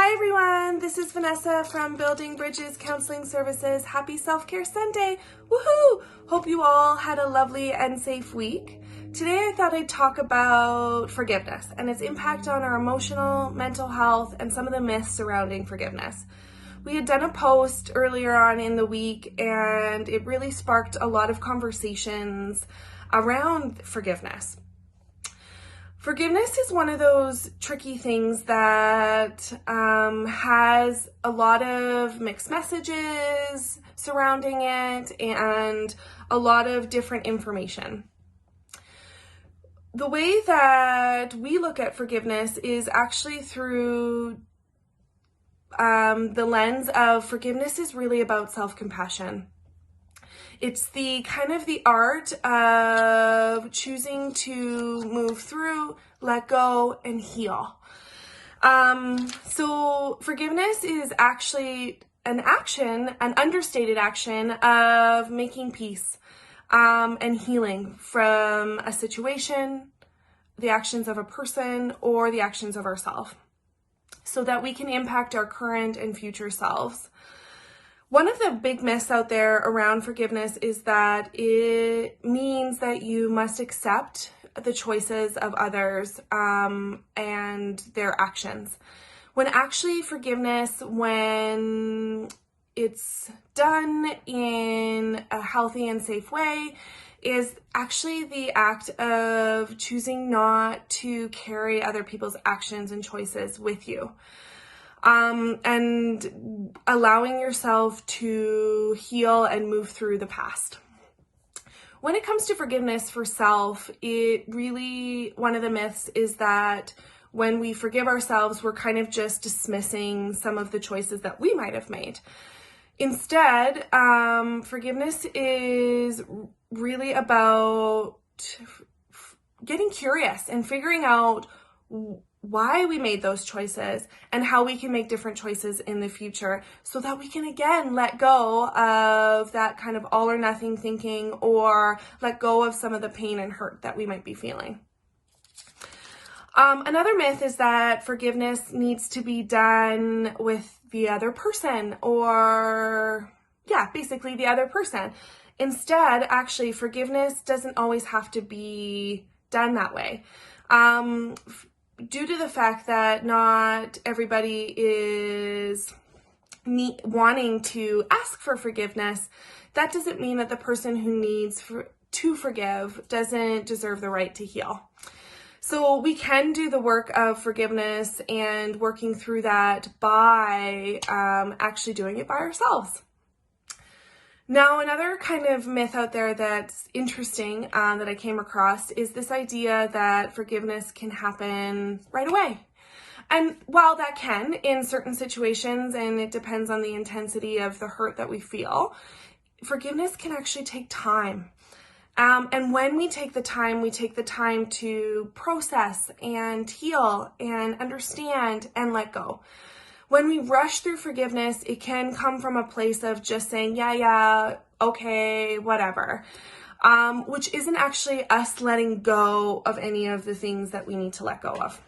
Hi everyone, this is Vanessa from Building Bridges Counseling Services. Happy Self-Care Sunday. Woohoo! Hope you all had a lovely and safe week. Today I thought I'd talk about forgiveness and its impact on our emotional, mental health, and some of the myths surrounding forgiveness. We had done a post earlier on in the week and it really sparked a lot of conversations around forgiveness. Forgiveness is one of those tricky things that has a lot of mixed messages surrounding it and a lot of different information. The way that we look at forgiveness is actually through the lens of forgiveness is really about self-compassion. It's the art of choosing to move through, let go, and heal. So forgiveness is actually an understated action of making peace and healing from a situation, the actions of a person, or the actions of ourselves, so that we can impact our current and future selves. One of the big myths out there around forgiveness is that it means that you must accept the choices of others and their actions. When actually forgiveness, when it's done in a healthy and safe way, is actually the act of choosing not to carry other people's actions and choices with you. And allowing yourself to heal and move through the past. When it comes to forgiveness for self, one of the myths is that when we forgive ourselves, we're kind of just dismissing some of the choices that we might have made. Instead, forgiveness is really about getting curious and figuring out why we made those choices and how we can make different choices in the future so that we can again let go of that kind of all or nothing thinking or let go of some of the pain and hurt that we might be feeling. Another myth is that forgiveness needs to be done with the other person basically the other person. Instead, actually, forgiveness doesn't always have to be done that way. Due to the fact that not everybody is wanting to ask for forgiveness, that doesn't mean that the person who needs to forgive doesn't deserve the right to heal. So we can do the work of forgiveness and working through that by actually doing it by ourselves. Now, another kind of myth out there that's interesting that I came across is this idea that forgiveness can happen right away. And while that can in certain situations, and it depends on the intensity of the hurt that we feel, forgiveness can actually take time. And when we take the time to process and heal and understand and let go. When we rush through forgiveness, it can come from a place of just saying, yeah, okay, whatever, which isn't actually us letting go of any of the things that we need to let go of.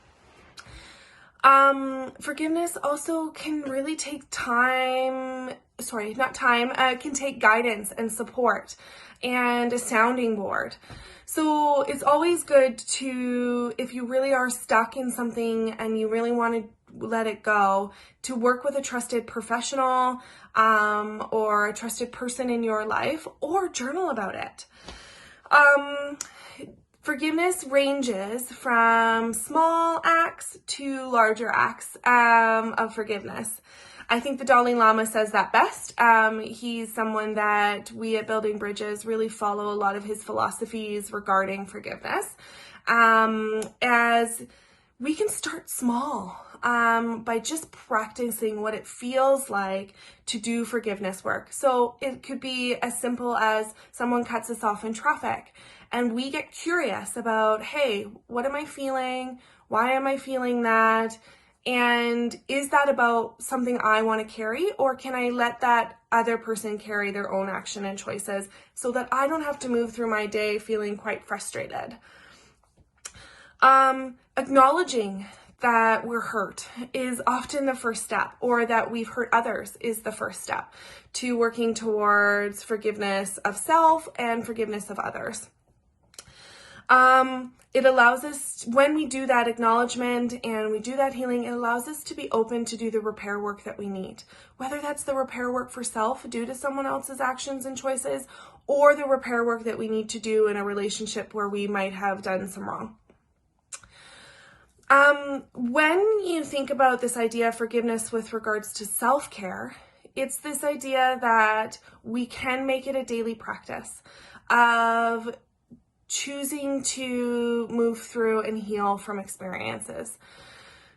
Forgiveness also can really take can take guidance and support and a sounding board. So it's always good to, if you really are stuck in something and you really want to let it go, to work with a trusted professional or a trusted person in your life, or journal about it. Forgiveness ranges from small acts to larger acts of forgiveness. I think the Dalai Lama says that best. He's someone that we at Building Bridges really follow a lot of his philosophies regarding forgiveness, as we can start small by just practicing what it feels like to do forgiveness work. So it could be as simple as someone cuts us off in traffic and we get curious about, hey, what am I feeling? Why am I feeling that? And is that about something I want to carry, or can I let that other person carry their own action and choices so that I don't have to move through my day feeling quite frustrated? Acknowledging that we're hurt is often the first step, or that we've hurt others is the first step to working towards forgiveness of self and forgiveness of others. It allows us, when we do that acknowledgement and we do that healing, it allows us to be open to do the repair work that we need. Whether that's the repair work for self due to someone else's actions and choices, or the repair work that we need to do in a relationship where we might have done some wrong. When you think about this idea of forgiveness with regards to self-care, it's this idea that we can make it a daily practice of choosing to move through and heal from experiences.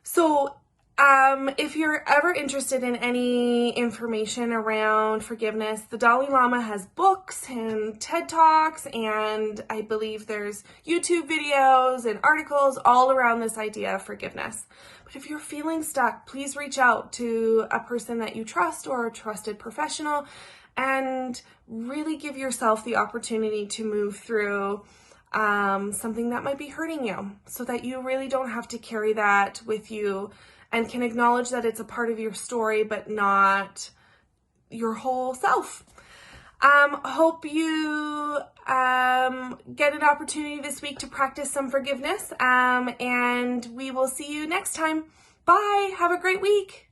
So if you're ever interested in any information around forgiveness, the Dalai Lama has books and TED Talks, and I believe there's YouTube videos and articles all around this idea of forgiveness. But if you're feeling stuck, please reach out to a person that you trust or a trusted professional and really give yourself the opportunity to move through something that might be hurting you, so that you really don't have to carry that with you and can acknowledge that it's a part of your story, but not your whole self. Hope you get an opportunity this week to practice some forgiveness, and we will see you next time. Bye. Have a great week.